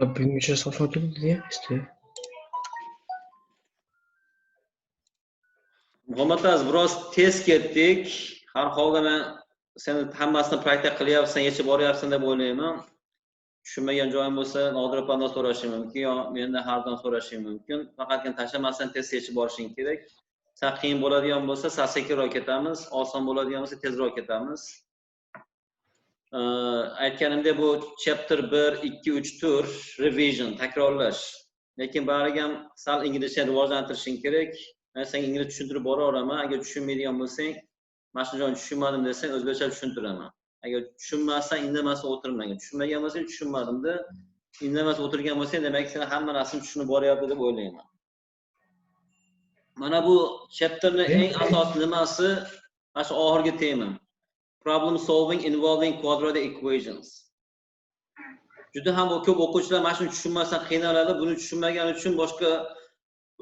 Bungacha safar diye işte. M.Aziz biroz tez ketdik. Har holda men seni hammasini praktika qilyapsan, yechib boryapsan deb o'ylayman. Tushunmagan joyim bo'lsa, Nodir opadan so'rashim mumkin yo mendan hardan so'rashim mumkin. Faqatgina tashlamasdan tez yechib borishing kerak. Sal qiyin bo'ladigan bo'lsa, sal sekinroq ketamiz, oson bo'ladigan bo'lsa tezroq ketamiz. Aytganimdek bu chapter 1, 2, 3 tur revision, takrorlash. Lekin bariga ham sal inglizcha rivojlantirishing kerak. Men senga ingliz tushuntirib boraveraman. Agar tushunmaydigan bo'lsang, mana shu joyni tushunmadim desang, o'zbekcha tushuntiraman. Agar tushunmasdan indamasdan o'tirmagin. Tushunmagan bo'lsang, tushunmadim deb, indamasdan o'tirgan bo'lsang, demak sen hamma narsani tushunib boryapti deb o'ylayman. Mana bu chapterning eng asosiy nimasi? Mana shu oxirgi tema. Problem solving involving quadratic equations. Juda ham ko'p o'quvchilar mana shuni tushunmasdan qiynaladi. Buni tushunmagani uchun boshqa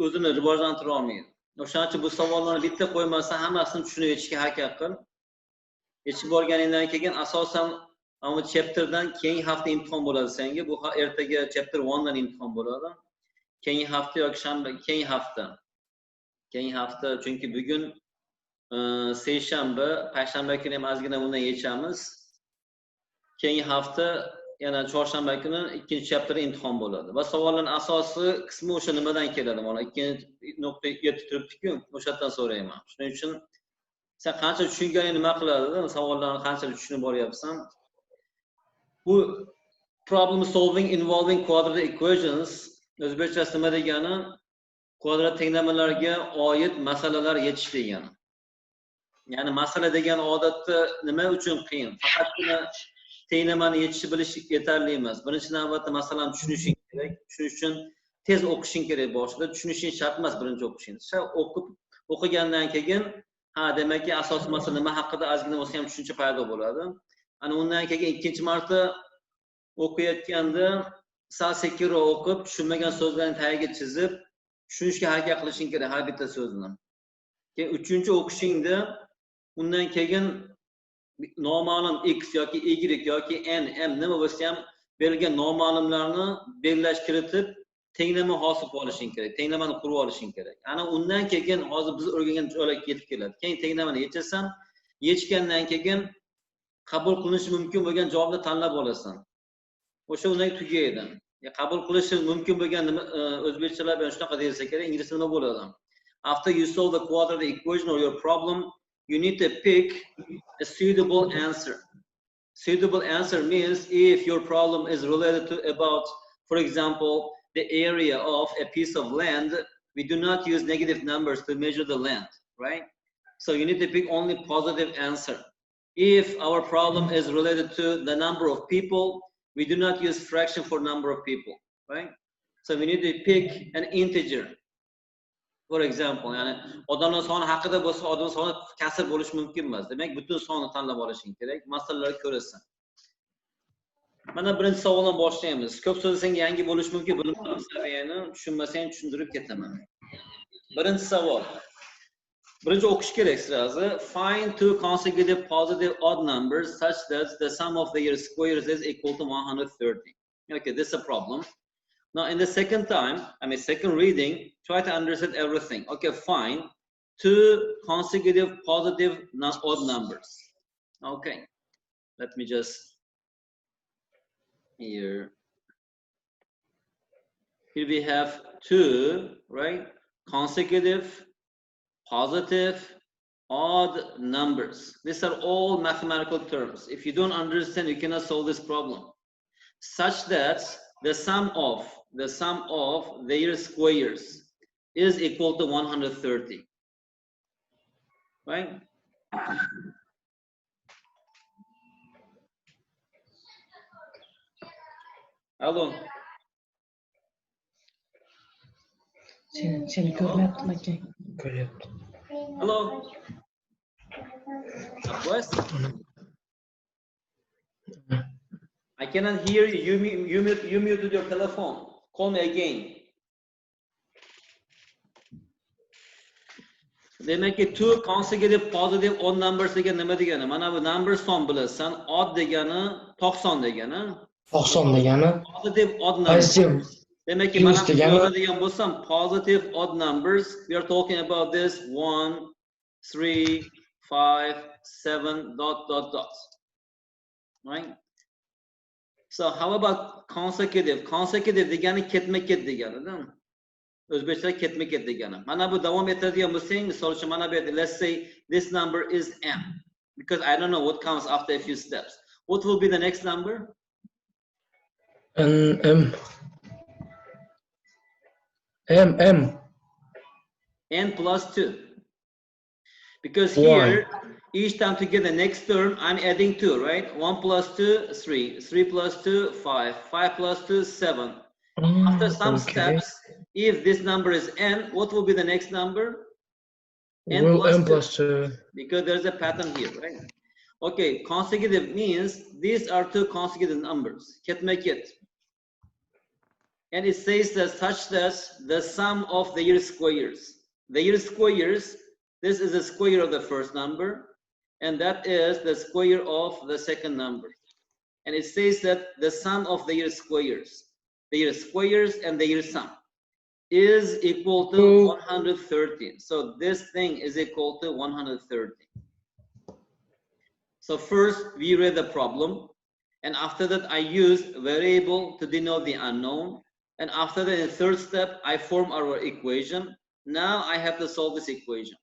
o'zini rivojlantira olmaydi. O'shaning uchun bu savollarni bitta qo'ymasdan hammasini tushunib yetishga harakat qil. Yechib borganingdan keyin asosan mana chapterdan keyingi hafta imtihon bo'ladi senga. Bu ertaga chapter 1 dan imtihon bo'ladi. Keyingi hafta yoki shanba, keyingi hafta chunki bugun seshanba, payshanba kuni ham ozgina bundan yechamiz. Keyingi hafta yana chorshanba kuni ikkinchi chapter imtihon bo'ladi. Va savollarning asosiy qismi o'sha nimadan keladi? Mana 2.7 turibdi-ku, o'shadan so'rayman. Shuning uchun sen qancha tushunganingni nima qiladi? Savollarni qancha tushunib boryapsan? Bu problem solving involving quadratic equations o'zbekchasi nima degani? Kvadrat tenglamalarga oid masalalar yechish degani. Ya'ni masala degan odatda nima uchun qiyin? Faqatgina tenglamani yechishni bilish yetarli emas. Birinchi navbatda masalani tushunishing kerak. Shuning uchun tez o'qishing kerak boshida. Tushunishing shart emas birinchi o'qishing. O'qigandan keyin, ha, demakki asosiy masala nima haqida ozgina bo'lsa ham tushuncha paydo bo'ladi. Ana undan keyin ikkinchi marta o'qiyotganda sal sekinroq o'qib, tushunmagan so'zlarni tagiga chizib, tushunishga harakat qilishing kerak har bitta so'zni. Keyin uchinchi o'qishingda undan keyin noma'lum x yoki y yoki n, m nima bo'lsa ham berilgan noma'lumlarni belgilash kiritib tenglama hosil qilib olishing kerak. Tenglamani qurib olishing kerak. Ana undan keyin hozir biz o'rgangan joylarga yetib keladi. Keyin tenglamani yechasan, yechgandan keyin qabul qilinishi mumkin bo'lgan javobni tanlab olasan. O'sha undan tugaydi. Qabul qilishi mumkin bo'lgan o'zbekchalar bilan shunaqa deyilsa kerak, inglizda nima bo'ladi? After you solve the quadratic equation or your problem, you need to pick a suitable answer. Suitable answer means if your problem is related to about, for example, the area of a piece of land, we do not use negative numbers to measure the land, right? So you need to pick only positive answer. If our problem is related to the number of people, we do not use fraction for number of people, right? So we need to pick an integer. For example, ya'ni odamlar soni haqida bo'lsa, odam soni kasr bo'lishi mumkin emas. Demak, butun sonni tanlab olishing kerak. Masalalarni ko'rasan. Mana birinchi savoldan boshlaymiz. Ko'p so'zlar senga yangi bo'lishi mumkin, bilimlar saviyani tushunmasang tushuntirib ketaman. Birinchi savol. Birinchi o'qish kerak sirazi. Find two consecutive positive odd numbers such that the sum of their squares is equal to 130. Okay, this is a problem. Now, in the second reading, try to understand everything. Okay, find two consecutive positive odd numbers. Okay, let me just here we have two, right? Consecutive positive odd numbers. These are all mathematical terms. If you don't understand, you cannot solve this problem. Such that the sum of their squares is equal to 130. Right? Hello. Seni görmeyaptım aka. Görüyaptım. Hello. What? I cannot hear you. You muted your telephone. Call me again. Demek ki two consecutive positive odd numbers degani nima degani? Mana bu number son bilasan, odd degani 90 degani. 90 degani Positive odd numbers. pozitiv Demek ki plus mana degani yozadigan bo'lsam positive odd numbers, we are talking about this 1, 3, 5, 7, dot. Right? So how about consecutive? Consecutive degani ketma-ket degani, değil mi? O'zbekcha ketma-ket degani. Mana bu davom etadigan bo'lsang, misol uchun mana bu yerda let's say this number is m, because I don't know what comes after a few steps. What will be the next number? m N plus 2. Because Y. here, each time to get the next term, I'm adding 2, right? 1 plus 2, 3. 3 plus 2, 5. 5 plus 2, 7. After some okay. steps, if this number is n, what will be the next number? Will m plus 2. Because there's a pattern here, right? Okay, consecutive means these are two consecutive numbers. Ketma-ket. And it says that such that the sum of the year squares. The year squares, this is the square of the first number, and that is the square of the second number. And it says that the sum of the year squares and the year sum is equal to 130. So this thing is equal to 130. So first we read the problem, and after that I use variable to denote the unknown. And after that, in the third step, I form our equation. Now I have to solve this equation.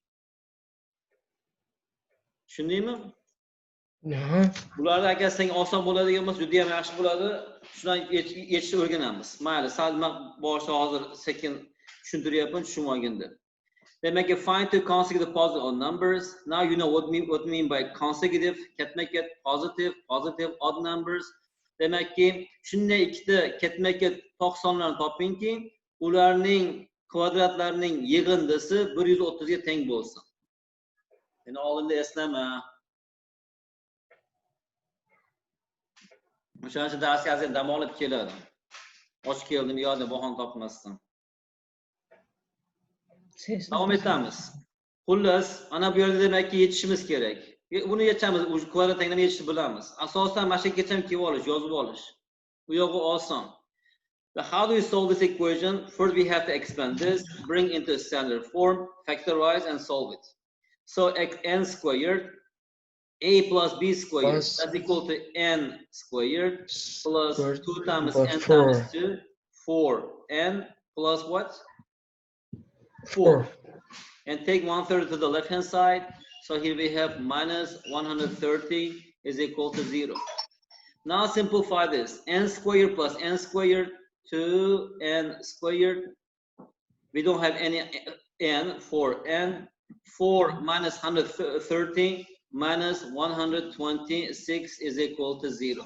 Tushundingmi? Bularni agar senga oson bo'ladigan bo'lsa, juda ham yaxshi bo'ladi. Shundan yechishni o'rganamiz. Mayli, sal boshida hozir sekin tushuntiryapman, tushunib olgin deb. Demak, find two consecutive positive odd numbers. Now you know what mean by consecutive, ketma-ket, positive, odd numbers. Demak ki, shunday ikkita ketma-ket to'qsonlarni topingki, ularning kvadratlarining yig'indisi 130 ga teng bo'lsin. Meni oldinda eslama. O'shancha darsga azim dam olib keladi. Och keldim, yo'qda bahona topmasdan. Davom etamiz. Xullas, ana bu yerda demakki yetishimiz kerak. Buni yechamiz, kvadrat tenglarni yechishni bilamiz. Asosan mana shu yergacha kelib olish, yozib olish. Bu yog'i oson. How do we solve this equation? First we have to expand this, bring into standard form, factorize and solve it. So n squared, a plus b squared, that's equal to n squared plus 2 times n times 2, 4n plus what? 4. And take 1/3 to the left hand side. So here we have minus 130 is equal to 0. Now simplify this. N squared plus n squared, 2n squared. We don't have any n for n. 4 minus 130 minus 126 is equal to 0.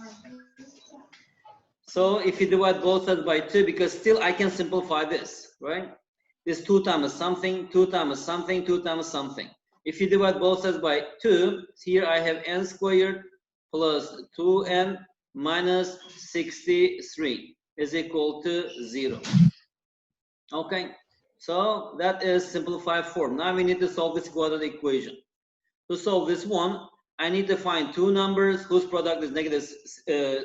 So if you divide both sides by 2, because still I can simplify this, right? This 2 times something, 2 times something, 2 times something. If you divide both sides by 2, here I have n squared plus 2n minus 63 is equal to 0. Okay, so that is simplified form. Now we need to solve this quadratic equation. To solve this one, I need to find two numbers whose product is negative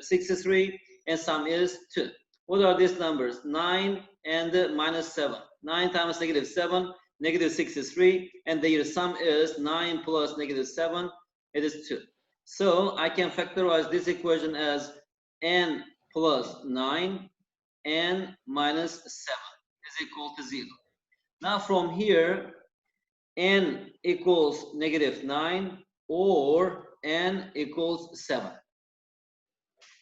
63 and sum is 2. What are these numbers? 9 and minus 7. 9 times negative 7, negative 63, and their sum is 9 plus negative 7, it is 2. So I can factorize this equation as n plus 9, n minus 7 is equal to 0. Now from here, n equals negative 9 or n equals 7.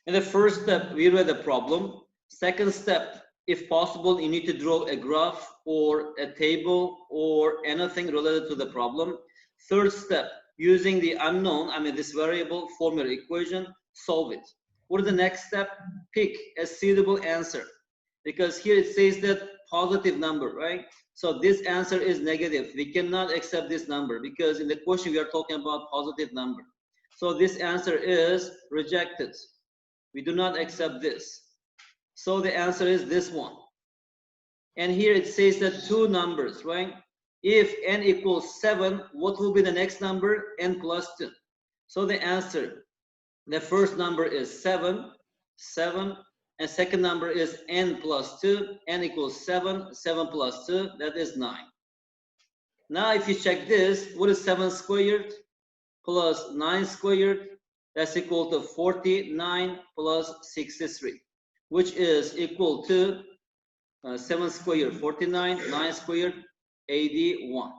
In the first step, we read the problem. Second step, if possible, you need to draw a graph or a table or anything related to the problem. Third step, using the unknown, this variable, form your equation, solve it. What is the next step? Pick a suitable answer. Because here it says that positive number, right? So this answer is negative. We cannot accept this number because in the question we are talking about positive number. So this answer is rejected. We do not accept this. So the answer is this one. And here it says that two numbers, right? If n equals 7, what will be the next number? N plus 2. So the answer, the first number is 7. 7, and second number is n plus 2, n equals 7, 7 plus 2, that is 9. Now if you check this, what is 7 squared plus 9 squared? That's equal to 49 plus 63, which is equal to 7 squared 49, 9 squared 81.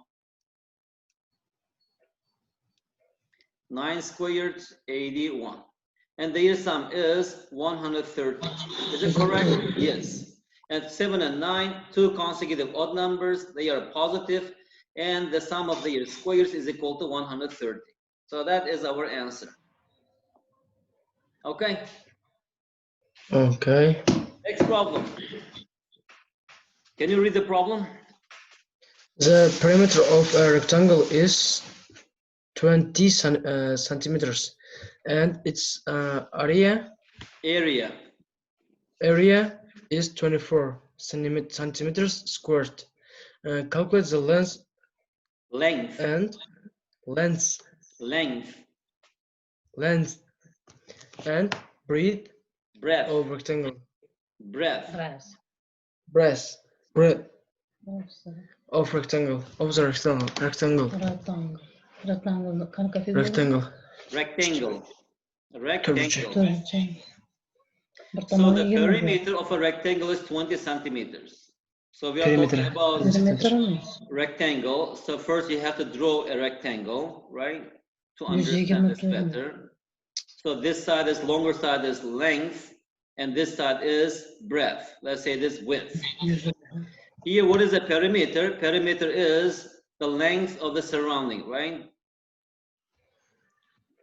9 squared 81. And the sum is 130. Is it correct? Yes. And 7 and 9, two consecutive odd numbers, they are positive, and the sum of their squares is equal to 130. So that is our answer. Okay. Okay. Next problem. Can you read the problem? The perimeter of a rectangle is 20 centimeters, and its area is 24 centimeters squared. Calculate the length and breadth of rectangle. Breadth of rectangle. Rectangle. So the perimeter of a rectangle is 20 centimeters. So we are talking about rectangle. So first you have to draw a rectangle, right? To understand this better. So this side is longer side is length, and this side is breadth. Let's say this width. Here, what is a perimeter? Perimeter is the length of the surrounding, right?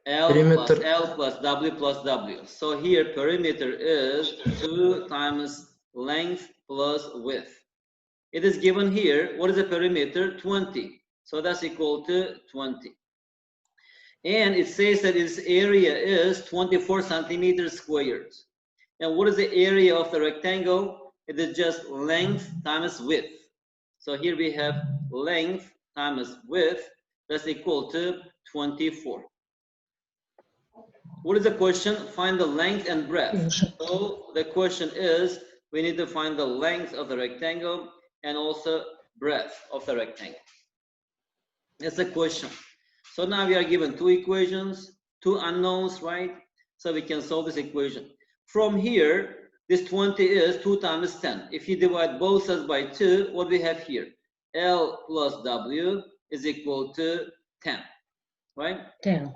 L plus L plus W plus W. So here, perimeter is 2 times length plus width. It is given here. What is the perimeter? 20. So that's equal to 20. And it says that its area is 24 centimeters squared. And what is the area of the rectangle? It is just length times width. So here we have length times width. That's equal to 24. What is the question? Find the length and breadth. So the question is, we need to find the length of the rectangle and also breadth of the rectangle. That's the question. So now we are given two equations, two unknowns, right? So we can solve this equation. From here, this 20 is 2 times 10. If you divide both sides by 2, what we have here? L plus W is equal to 10, right? 10.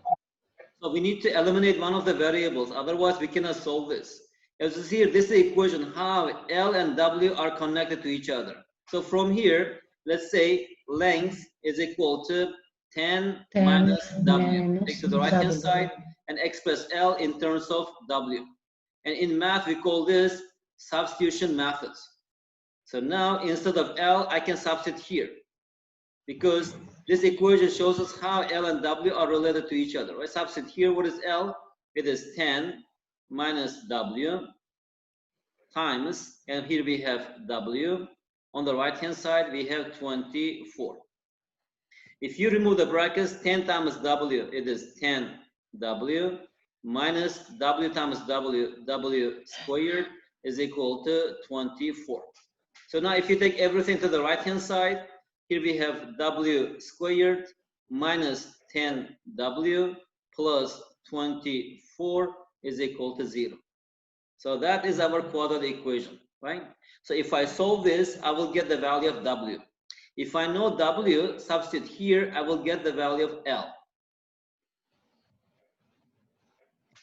So we need to eliminate one of the variables, otherwise we cannot solve this. As you see here, this is the equation how L and W are connected to each other. So from here, let's say length is equal to 10 minus W. Take to the right hand side and express L in terms of W. And in math, we call this substitution methods. So now instead of L, I can substitute here, because this equation shows us how L and W are related to each other. Right? Substitute here, what is L? It is 10 minus W times, and here we have W. On the right hand side, we have 24. If you remove the brackets, 10 times W, it is 10W minus W times W squared is equal to 24. So now if you take everything to the right hand side, here we have W squared minus 10W plus 24 is equal to 0. So that is our quadratic equation, right? So if I solve this, I will get the value of W. If I know W, substitute here, I will get the value of L.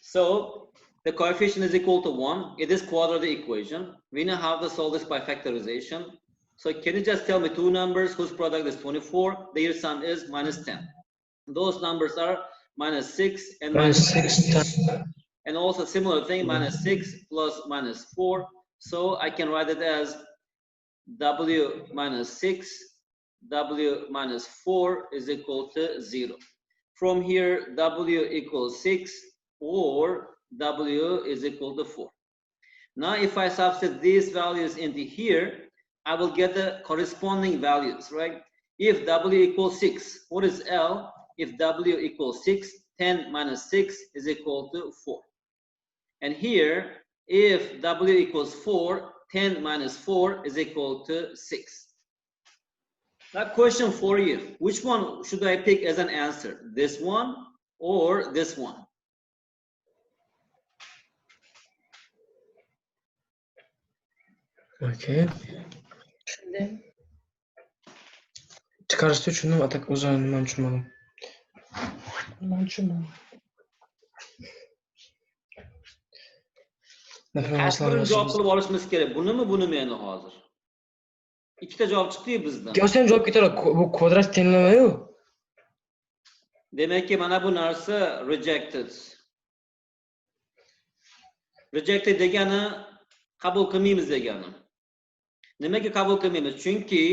So the coefficient is equal to 1. It is quadratic equation. We know how to solve this by factorization. So can you just tell me two numbers whose product is 24? Their sum is minus 10. Those numbers are minus 6 and minus 6. And also similar thing, minus 6 plus minus 4. So I can write it as W minus 6, W minus 4 is equal to 0. From here, W equals 6 or W is equal to 4. Now if I substitute these values into here, I will get the corresponding values, right? If W equals 6, what is L? If W equals 6, 10 minus 6 is equal to 4. And here, if W equals 4, 10 minus 4 is equal to 6. That question for you. Which one should I pick as an answer? This one or this one? Okay. Chiqarishni tushundim, atak o'zini nima tushunmadim. Qaysi birini javob qilib olishimiz kerak. Bunimi endi hozir? Ikkita javob chiqdi-yu bizdan. Yo'q, sen javob ketaver. Bu kvadrat tenglama-yu. Demakki, mana bu narsa rejected. Rejected degani qabul qilmaymiz degani. Nimaga qabul qilmaymiz? Chunki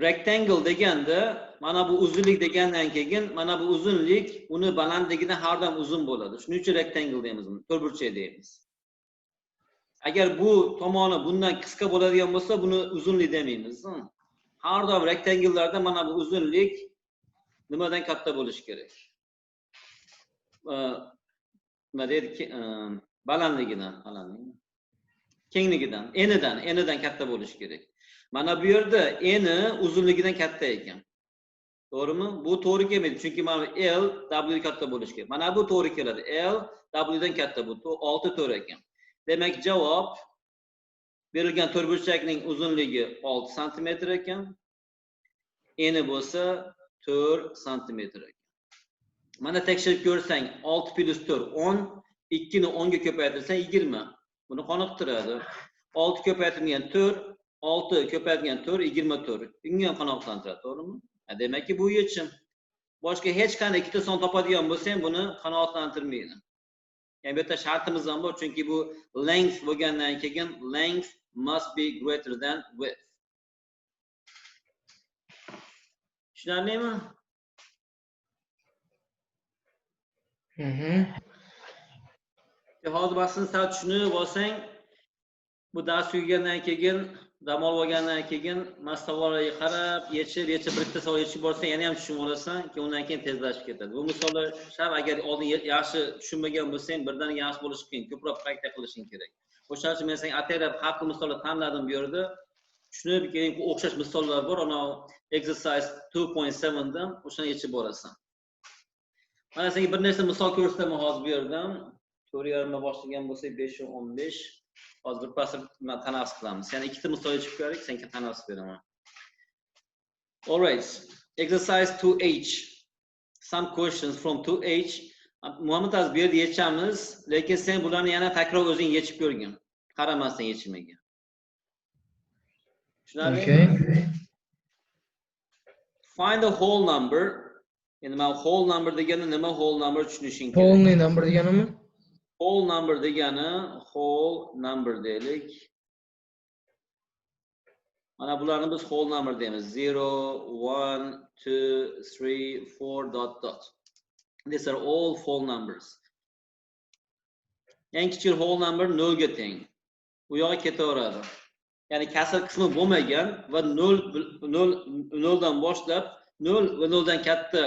rectangle deganda mana bu uzunlik degandan keyin mana bu uzunlik uni balandligidan har doim uzun bo'ladi. Shuning uchun rectangle deymiz buni, to'rtburchak deymiz. Agar bu tomoni bundan qisqa bo'ladigan bo'lsa, buni uzunlik demaymiz. Har doim rectangle'larda mana bu uzunlik nimadan katta bo'lishi kerak? Nima deydi? Balandligidan. Kengligidan, enidan katta bo'lishi kerak. Mana bu yerda eni uzunligidan katta ekan. To'g'rimi? Bu to'g'ri kelmaydi, chunki mana L W katta bo'lishi kerak. Mana bu to'g'ri keladi. L W dan katta, bu 6 to'g'ri ekan. Demak, javob berilgan to'rtburchakning uzunligi 6 cm ekan. Eni bo'lsa 4 cm ekan. Mana tekshirib ko'rsang, 6 plus 4 10, 2 ni 10 ga ko'paytirsang 20. Buni qoniqtiradi. 6 ko'paytirilgan 4, 6 ko'paytirilgan 4 24. Bunga ham qanoqlantiradi, to'g'rimi? Demakki, bu yechim. Boshqa hech qanday ikkita son topadigan bo'lsang, buni qanoatlantirmaydi. Yani bu yerda shartimiz ham bor, chunki bu length bo'lgandan keyin length must be greater than width. Tushunarlimi? Hozir basini sal tushunib olsang, bu dars tugagandan keyin, dam olib olgandan keyin savollarga qarab, yechib bitta savol yechib borsang, yana ham tushunib olasan, undan keyin tezlashib ketadi. Bu misollar shart agar oldin yaxshi tushunmagan bo'lsang, birdan yaxshi bo'lishi qiyin, ko'proq praktika qilishing kerak. O'shaning uchun men senga ataylab har xil misollar tanladim bu yerda. Tushunib keyin o'xshash misollar bor, ana exercise 2.7 dan o'shani yechib borasan. Mana senga bir nechta misol ko'rsataman hozir bu yerdan. 4:30 boshlagan bo'lsak 5:15. Hozir bir pasda tanaffus qilamiz. Yana ikkita misol yechib ko'raylik, senga tanaffus beraman. All right. Exercise 2H. Some questions from 2H. Muhammad bu yerda yechamiz, lekin sen bularni yana takror o'zing yechib ko'rgin. Qaramasdan yechimiga. Okay. Find the whole number. Endi men whole number degani nima? Whole number tushunishing kerak. Whole number deganimi? Whole number degani whole number deylik. Mana bularni biz whole number deymiz. 0, 1, 2, 3, 4 dot. These are all whole numbers. Eng kichik whole number 0 ga teng. Bu yoqqa ketaveradi. Ya'ni kasr qismi bo'lmagan va 0 dan boshlab 0 va 0 dan katta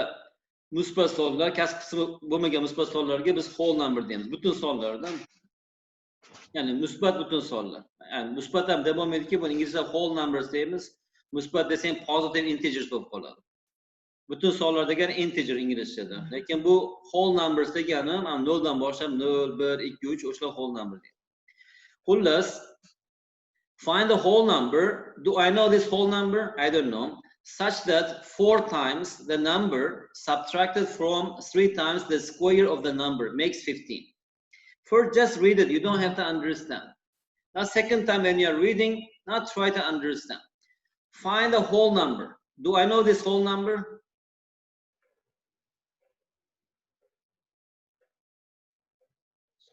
musbat sonlar, kasr qismi bo'lmagan musbat sonlarga biz whole number deymiz. Butun sonlardan. Ya'ni musbat butun sonlar. Ya'ni musbat ham deb bo'lmaydiki, bu inglizcha whole numbers deymiz. Musbat desang positive integers bo'lib qoladi. Butun sonlar degani integer inglizchada. Lekin bu whole numbers degani 0 dan boshlab 0, 1, 2, 3 o'shalar whole number deydi. Xullas, find the whole number. Do I know this whole number? I don't know. Such that 4 times the number subtracted from 3 times the square of the number makes 15. First, just read it. You don't have to understand. Now, second time when you are reading, now try to understand. Find the whole number. Do I know this whole number?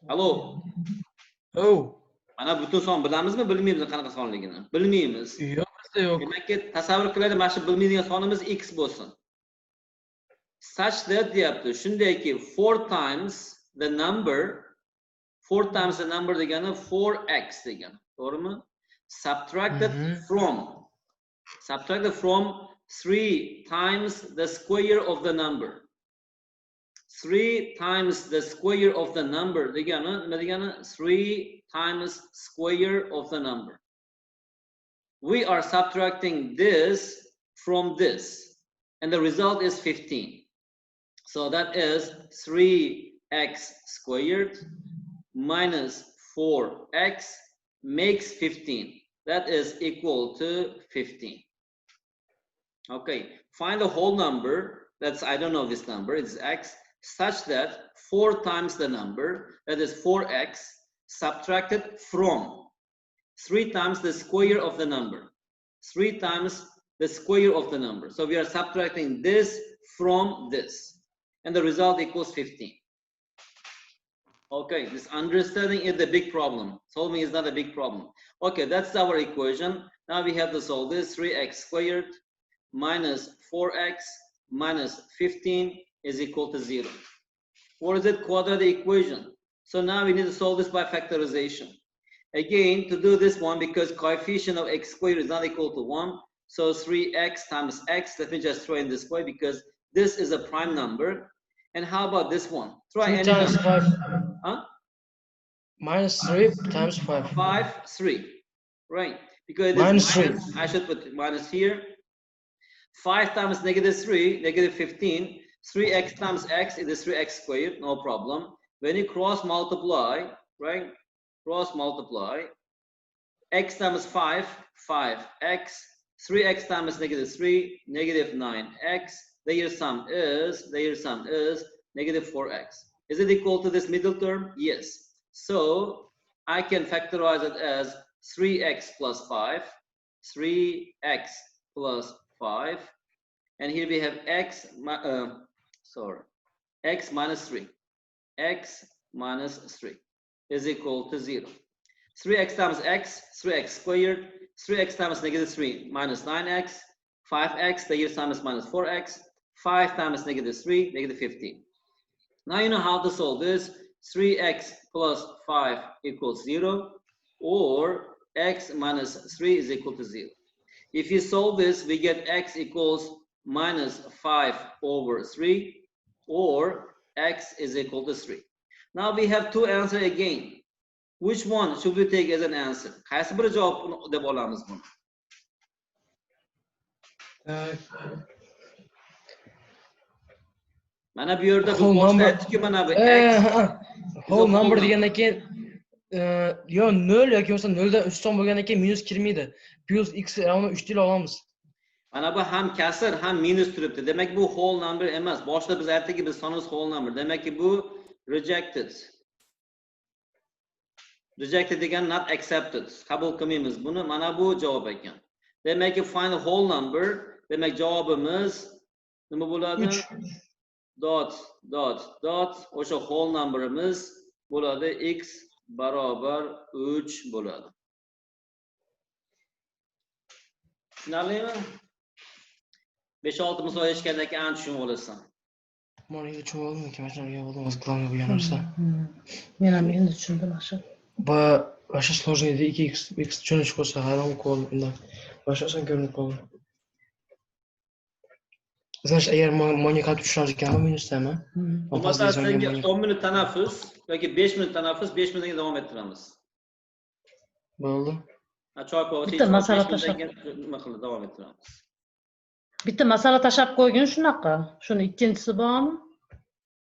Hello? Oh. Mana butun son bilamizmi, bilmaymizmi qanaqa sonligini? Bilmaymiz. Yo'q, bizda yo'q. Demakki, tasavvur qilaylik, mana shu bilmaydigan sonimiz x bo'lsin. Such that deyapti. Shundayki 4 times the number degani 4x degani. To'g'rimi? Subtracted from 3 times the square of the number. 3 times the square of the number degani nima degani 3 times square of the number. We are subtracting this from this and the result is 15. So that is 3x squared minus 4x makes 15. That is equal to 15. Okay, find the whole number. That's, I don't know this number, it's x, such that 4 times the number, that is 4x, subtracted from 3 times the square of the number. 3 times the square of the number. So we are subtracting this from this. And the result equals 15. Okay, this understanding is the big problem. Solving is not a big problem. Okay, that's our equation. Now we have to solve this. 3x squared minus 4x minus 15 is equal to 0. What is it? Quadratic equation. So now we need to solve this by factorization. Again, to do this one, because coefficient of x squared is not equal to 1, so 3x times x, let me just throw in this way because this is a prime number. And how about this one? Try any times number. 5. Huh? Minus 3 times 5. 5, 3. Right. Because it Minus is minus, 3. I should put minus here. 5 times negative 3, negative 15. 3x times x is 3x squared, no problem. When you cross multiply, right? Cross multiply. X times 5, 5x. 3x times negative 3, negative 9x. Their sum is negative 4x. Is it equal to this middle term? Yes. So I can factorize it as 3x plus 5, 3x plus 5, and here we have x minus 3. X minus 3 is equal to 0. 3x times x, 3x squared. 3x times negative 3 minus 9x. 5x, the sum is minus 4x. 5 times negative 3, negative 15. Now you know how to solve this. 3x plus 5 equals 0, or x minus 3 is equal to 0. If you solve this, we get x equals minus 5 over 3, or x is equal to 3. Now we have two answers again. Which one should we take as an answer? Qaysi bir javob deb olamiz buni? Mana bu yerda biz boshda aytdik-ku, mana bu x whole number degandan keyin yo 0 yoki bo'lmasa 0 dan ustun bo'lgandan keyin minus kirmaydi. Plus x ravno 3 deb olamiz. Mana bu ham kasr, ham minus turibdi. Demak bu whole number emas. Boshda biz aytdikki biz sonimiz whole number. Demakki bu rejected. Rejected degan not accepted. Qabul qilmaymiz buni. Mana bu javob ekan. Demakki find whole number. Demak javobimiz nima bo'ladi? 3. Dot. O'sha whole numberimiz bo'ladi x barobar 3 bo'ladi. Tushunarlimi? 5-6 misol eshitgandan keyin aniq tushunib olasan. Men endi tushunib oldim, kimlarga bo'ldim, o'z qilamiz bu narsa. Men ham endi tushundim, axir. Va vaša sложно edi 2x tushunish bo'lsa, harom qoldi bundan. Vaša oson ko'rinib qoldi. Значит, agar menga qattiq tushar ekanmi minusdami? Masalan, senga 10 minut tanaffus yoki 5 minut tanaffus, 5 minutdan davom ettiramiz. Bo'ldi. Choy po'ti bitta masala tashlab nima qilib davom ettiramiz. Bitta masala tashlab qo'ygin shunaqa. Shuni ikkinchisi bormi?